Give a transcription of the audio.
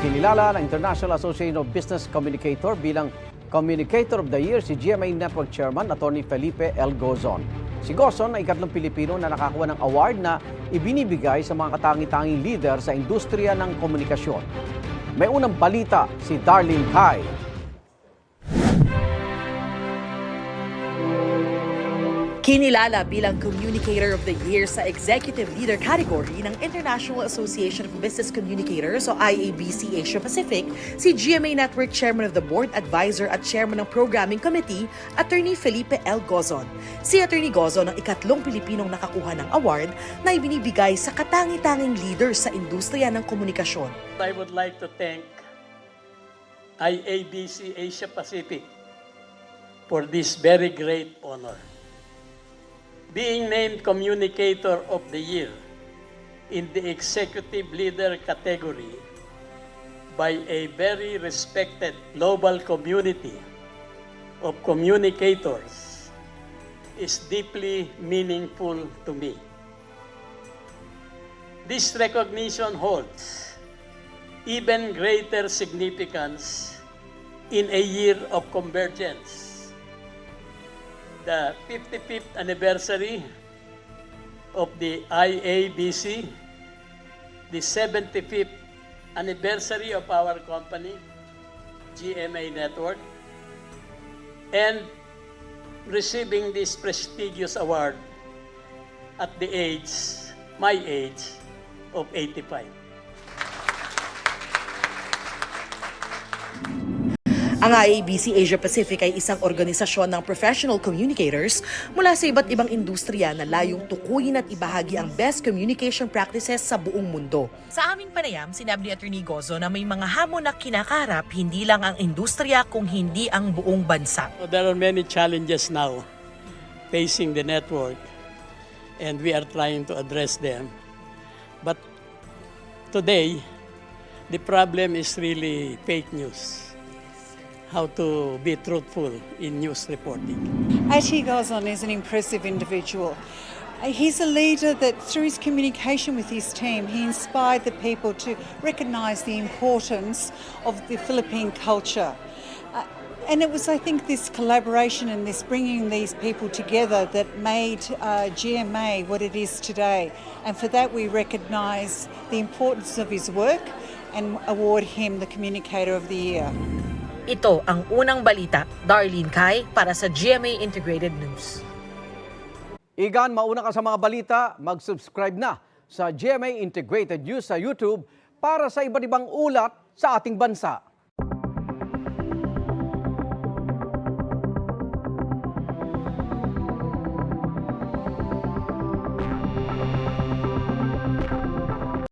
Kinilala ng International Association of Business Communicator bilang Communicator of the Year si GMA Network Chairman Atty. Felipe L. Gozon. Si Gozon ay ikatlong Pilipino na nakakuha ng award na ibinibigay sa mga katangi-tanging leader sa industriya ng komunikasyon. May unang balita si Darlene Kai. Kinilala bilang Communicator of the Year sa Executive Leader category ng International Association of Business Communicators o IABC Asia Pacific si GMA Network Chairman of the Board Advisor at Chairman ng Programming Committee, Atty. Felipe L. Gozon. Si Atty. Gozon ang ikatlong Pilipinong nakakuha ng award na ibinibigay sa katangi-tanging leader sa industriya ng komunikasyon. I would like to thank IABC Asia Pacific for this very great honor. Being named Communicator of the Year in the Executive Leader category by a very respected global community of communicators is deeply meaningful to me. This recognition holds even greater significance in a year of convergence. The 55th anniversary of the IABC, the 75th anniversary of our company, GMA Network, and receiving this prestigious award at my age of 85. Ang IABC Asia Pacific ay isang organisasyon ng professional communicators mula sa iba't ibang industriya na layong tukuyin at ibahagi ang best communication practices sa buong mundo. Sa aming panayam, sinabi ni Atty. Gozon na may mga hamon na kinakaharap hindi lang ang industriya kung hindi ang buong bansa. There are many challenges now facing the network and we are trying to address them. But today, the problem is really fake news. How to be truthful in news reporting. Atty. Gozon is an impressive individual. He's a leader that through his communication with his team, he inspired the people to recognise the importance of the Philippine culture. And it was, I think, this collaboration and this bringing these people together that made GMA what it is today. And for that we recognise the importance of his work and award him the Communicator of the Year. Ito ang unang balita, Darlene Kai para sa GMA Integrated News. Igan, mauna ka sa mga balita, mag-subscribe na sa GMA Integrated News sa YouTube para sa iba't ibang ulat sa ating bansa.